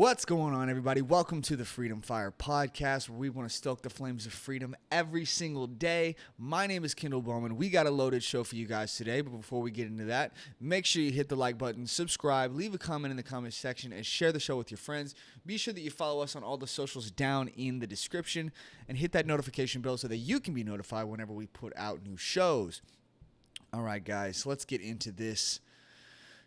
What's going on, everybody? Welcome to the Freedom Fire Podcast, where we want to stoke the flames of freedom every single day. My name is Kendall Bowman. We got a loaded show for you guys today, but before we get into that, make sure you hit the like button, subscribe, leave a comment in the comment section, and share the show with your friends. Be sure that you follow us on all the socials down in the description, and hit that notification bell so that you can be notified whenever we put out new shows. All right, guys, let's get into this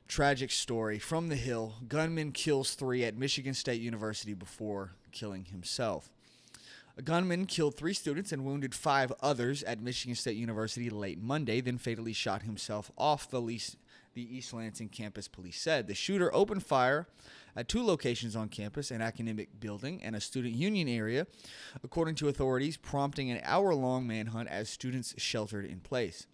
tragic story from the Hill. Gunman kills 3 at Michigan State University before killing himself. A gunman killed 3 students and wounded 5 others at Michigan State University late Monday, then fatally shot himself off the East Lansing campus, police said. The shooter opened fire at 2 locations on campus, an academic building and a student union area, according to authorities, prompting an hour-long manhunt as students sheltered in place.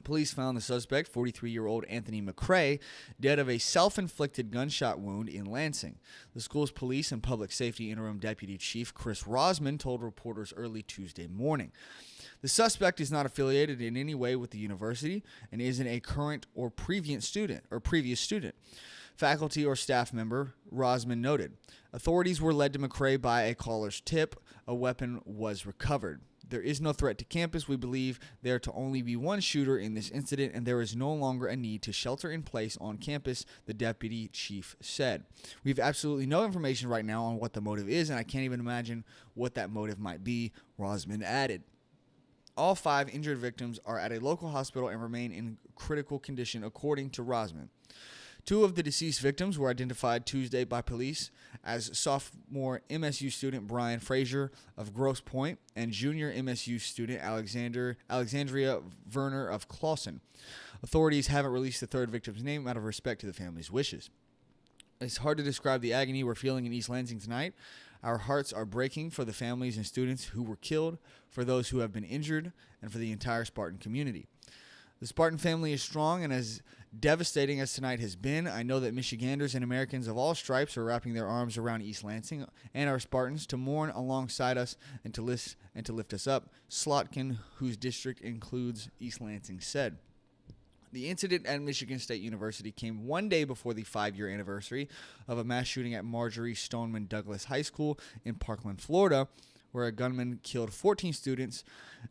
Police found the suspect, 43-year-old Anthony McCrae, dead of a self-inflicted gunshot wound in Lansing. The school's police and public safety interim deputy chief, Chris Rosman, told reporters early Tuesday morning. The suspect is not affiliated in any way with the university and isn't a current or previous student. Faculty or staff member, Rosman noted. Authorities were led to McCrae by a caller's tip. A weapon was recovered. There is no threat to campus. We believe there to only be one shooter in this incident, and there is no longer a need to shelter in place on campus, the deputy chief said. We have absolutely no information right now on what the motive is, and I can't even imagine what that motive might be, Rosman added. All 5 injured victims are at a local hospital and remain in critical condition, according to Rosman. 2 of the deceased victims were identified Tuesday by police as sophomore MSU student Brian Frazier of Grosse Pointe and junior MSU student Alexandria Werner of Clawson. Authorities haven't released the 3rd victim's name out of respect to the family's wishes. It's hard to describe the agony we're feeling in East Lansing tonight. Our hearts are breaking for the families and students who were killed, for those who have been injured, and for the entire Spartan community. The Spartan family is strong, and as devastating as tonight has been, I know that Michiganders and Americans of all stripes are wrapping their arms around East Lansing and our Spartans to mourn alongside us and to lift us up, Slotkin, whose district includes East Lansing, said. The incident at Michigan State University came one day before the 5-year anniversary of a mass shooting at Marjorie Stoneman Douglas High School in Parkland, Florida, where a gunman killed 14 students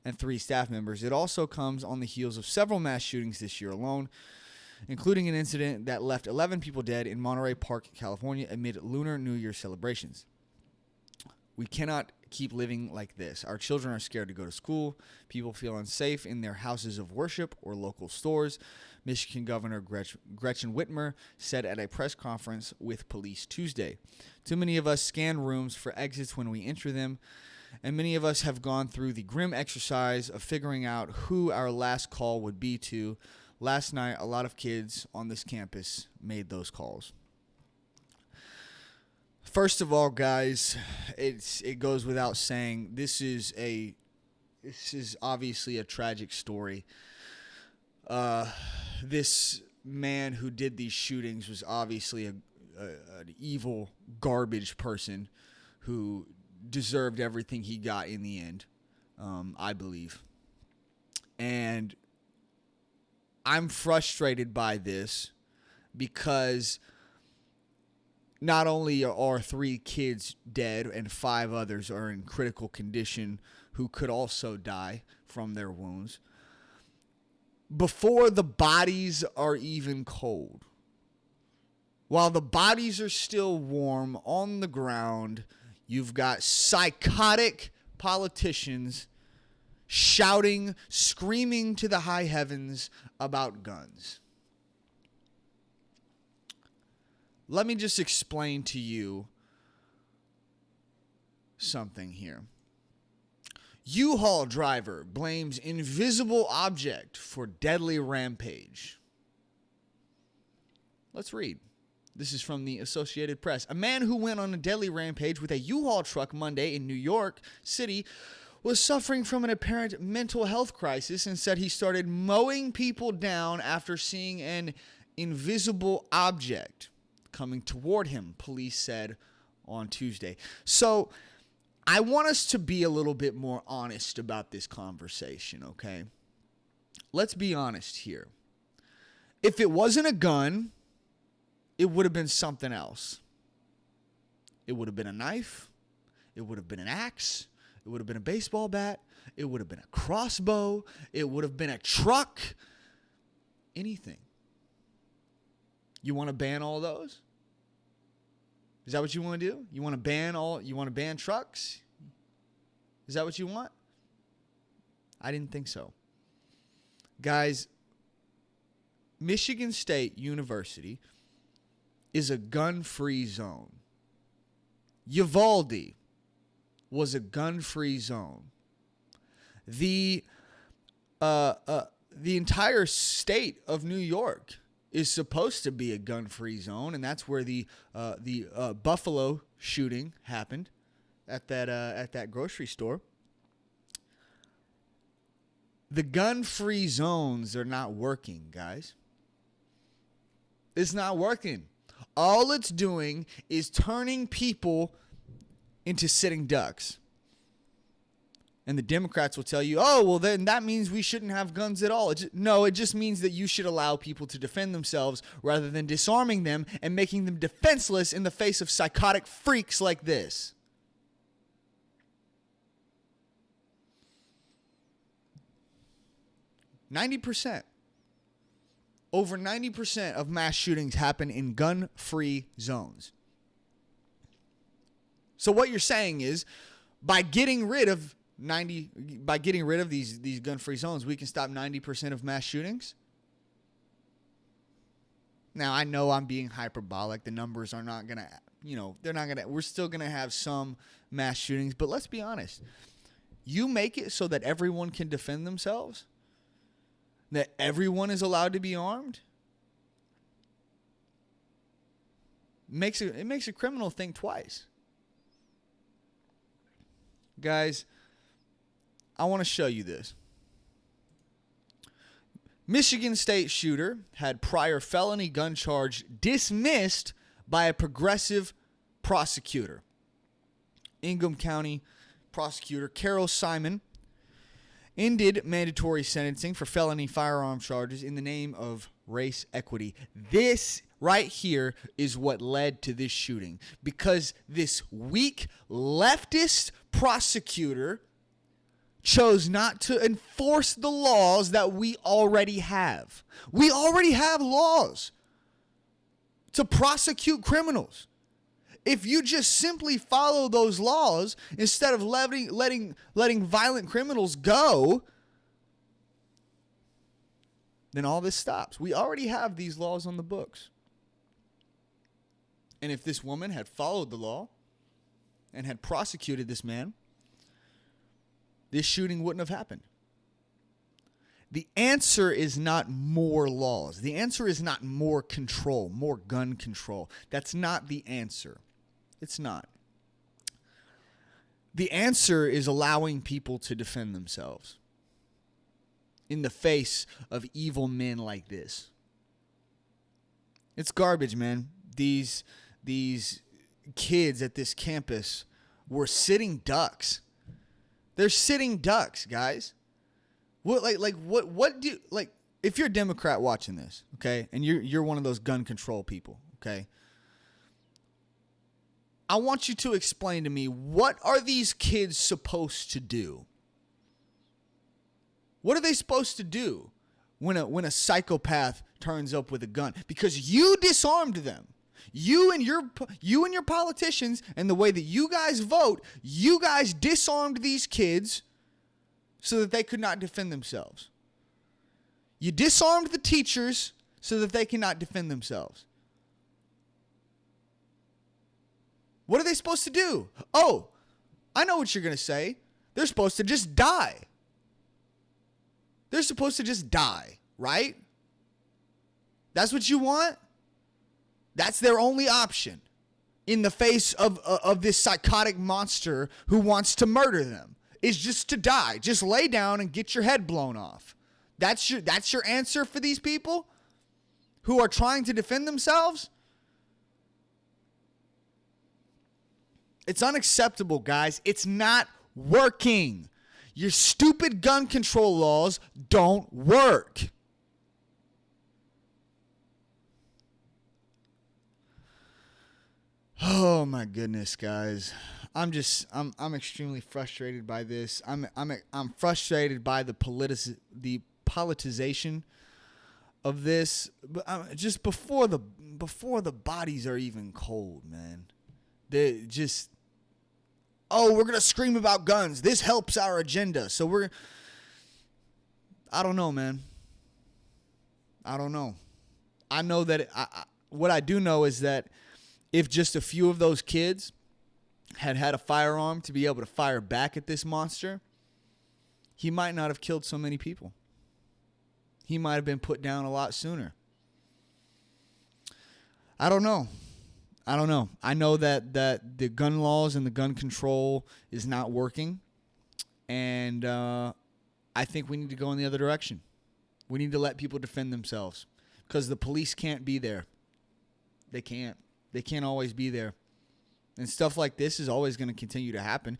and 3 staff members. It also comes on the heels of several mass shootings this year alone, including an incident that left 11 people dead in Monterey Park, California, amid Lunar New Year celebrations. We cannot keep living like this. Our children are scared to go to school. People feel unsafe in their houses of worship or local stores, Michigan Governor Gretchen Whitmer said at a press conference with police Tuesday. Too many of us scan rooms for exits when we enter them, and many of us have gone through the grim exercise of figuring out who our last call would be to. Last night, a lot of kids on this campus made those calls. First of all, guys, it goes without saying, this is obviously a tragic story. This man who did these shootings was obviously an evil, garbage person who deserved everything he got in the end, I believe. And I'm frustrated by this because not only are 3 kids dead and 5 others are in critical condition who could also die from their wounds, before the bodies are even cold, while the bodies are still warm on the ground, you've got psychotic politicians shouting, screaming to the high heavens about guns. Let me just explain to you something here. U-Haul driver blames invisible object for deadly rampage. Let's read. This is from the Associated Press. A man who went on a deadly rampage with a U-Haul truck Monday in New York City was suffering from an apparent mental health crisis and said he started mowing people down after seeing an invisible object coming toward him, police said on Tuesday. So I want us to be a little bit more honest about this conversation, okay? Let's be honest here. If it wasn't a gun, it would have been something else. It would have been a knife. It would have been an axe. It would have been a baseball bat. It would have been a crossbow. It would have been a truck. Anything. You want to ban all those? Is that what you want to do? You want to ban trucks? Is that what you want? I didn't think so. Guys, Michigan State University is a gun-free zone. Uvalde was a gun-free zone. The entire state of New York is supposed to be a gun-free zone, and that's where the Buffalo shooting happened at that grocery store. The gun-free zones are not working, guys. It's not working. All it's doing is turning people into sitting ducks. And the Democrats will tell you, oh, well, then that means we shouldn't have guns at all. It just means that you should allow people to defend themselves rather than disarming them and making them defenseless in the face of psychotic freaks like this. Over 90% of mass shootings happen in gun-free zones. So what you're saying is, by getting rid of these gun-free zones, we can stop 90% of mass shootings? Now, I know I'm being hyperbolic. The numbers are not going to, we're still going to have some mass shootings, but let's be honest. You make it so that everyone can defend themselves, that everyone is allowed to be armed, it makes a criminal think twice. Guys, I want to show you this. Michigan State shooter had prior felony gun charge dismissed by a progressive prosecutor. Ingham County prosecutor Carol Simon ended mandatory sentencing for felony firearm charges in the name of race equity. This right here is what led to this shooting, because this weak leftist prosecutor chose not to enforce the laws that we already have. We already have laws to prosecute criminals. If you just simply follow those laws instead of letting violent criminals go, then all this stops. We already have these laws on the books. And if this woman had followed the law and had prosecuted this man, this shooting wouldn't have happened. The answer is not more laws. The answer is not more control, more gun control. That's not the answer. It's not. The answer is allowing people to defend themselves in the face of evil men like this. It's garbage, man. These kids at this campus were sitting ducks. They're sitting ducks, guys. What if you're a Democrat watching this, okay, and you're one of those gun control people, okay? I want you to explain to me, what are these kids supposed to do? What are they supposed to do when a psychopath turns up with a gun? Because you disarmed them. You and your politicians and the way that you guys vote, you guys disarmed these kids so that they could not defend themselves. You disarmed the teachers so that they cannot defend themselves. What are they supposed to do? Oh, I know what you're going to say. They're supposed to just die. They're supposed to just die, right? That's what you want? That's their only option in the face of this psychotic monster who wants to murder them, is just to die. Just lay down and get your head blown off. That's your answer for these people who are trying to defend themselves? It's unacceptable, guys. It's not working. Your stupid gun control laws don't work. Oh my goodness, guys. I'm extremely frustrated by this. I'm frustrated by the politicization of this, but just before the bodies are even cold, man. They just, oh, we're going to scream about guns. This helps our agenda. So I don't know, man. I don't know. I know that what I do know is that if just a few of those kids had a firearm to be able to fire back at this monster, he might not have killed so many people. He might have been put down a lot sooner. I don't know. I know that the gun laws and the gun control is not working, and I think we need to go in the other direction. We need to let people defend themselves because the police can't be there. They can't. They can't always be there. And stuff like this is always going to continue to happen.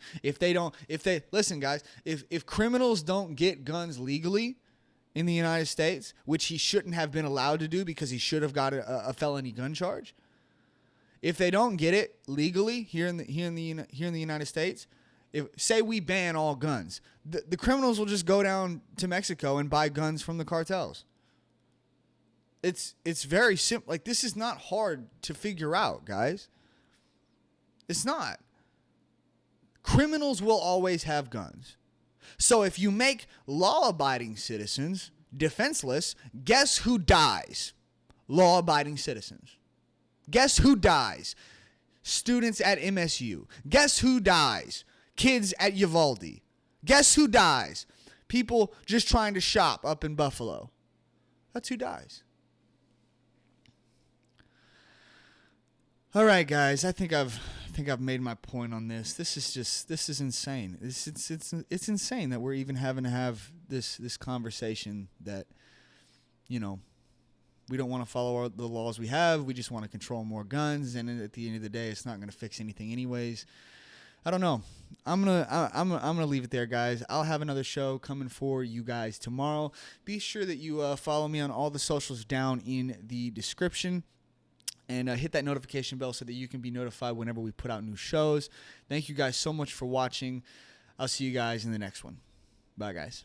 Listen, guys, if criminals don't get guns legally in the United States, which he shouldn't have been allowed to do because he should have got a felony gun charge. If they don't get it legally here in the United States, say we ban all guns, the criminals will just go down to Mexico and buy guns from the cartels. It's very simple. Like, this is not hard to figure out, guys. It's not. Criminals will always have guns. So if you make law-abiding citizens defenseless, guess who dies? Law-abiding citizens. Guess who dies? Students at MSU. Guess who dies? Kids at Uvalde. Guess who dies? People just trying to shop up in Buffalo. That's who dies. All right, guys. I think I've made my point on this. This is insane. It's insane that we're even having to have this conversation that, we don't want to follow the laws we have. We just want to control more guns, and at the end of the day, it's not going to fix anything anyways. I don't know. I'm gonna leave it there, guys. I'll have another show coming for you guys tomorrow. Be sure that you follow me on all the socials down in the description. And hit that notification bell so that you can be notified whenever we put out new shows. Thank you guys so much for watching. I'll see you guys in the next one. Bye, guys.